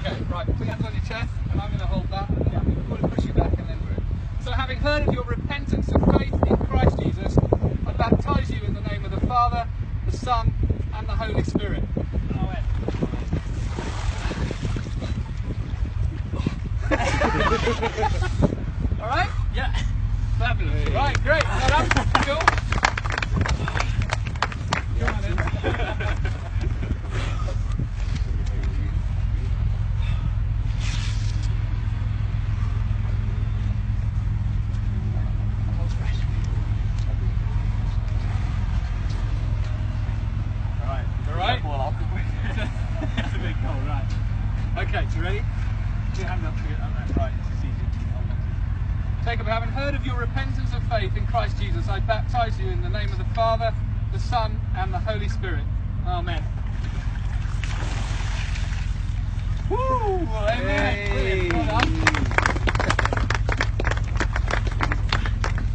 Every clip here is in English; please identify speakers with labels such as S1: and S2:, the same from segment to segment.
S1: Okay, right, put your hands on your chest, and I'm going to hold that, and I'm going to push you back, and then we're in. So having heard of your repentance and faith in Christ Jesus, I baptise you in the name of the Father, the Son, and the Holy Spirit. Amen. All right? Yeah. Fabulous. Hey. Right, great. Well done. Cool. Come on in. That's a big goal, right. Okay, so ready? Put your hand up to it, right, it's easy. Jacob, having heard of your repentance and faith in Christ Jesus, I baptise you in the name of the Father, the Son, and the Holy Spirit. Amen. Woo! Amen. Hey. Well done.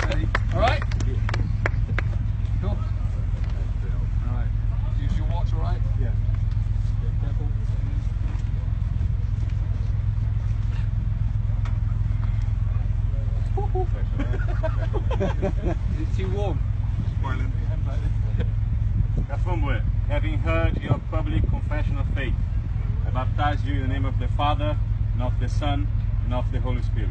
S1: Ready? All right? Cool. All right. Use your watch, all right? Yeah. Careful. Is it too warm?
S2: Spoiling. That's one word. Having heard your public confession of faith, I baptize you in the name of the Father, and of the Son, and of the Holy Spirit.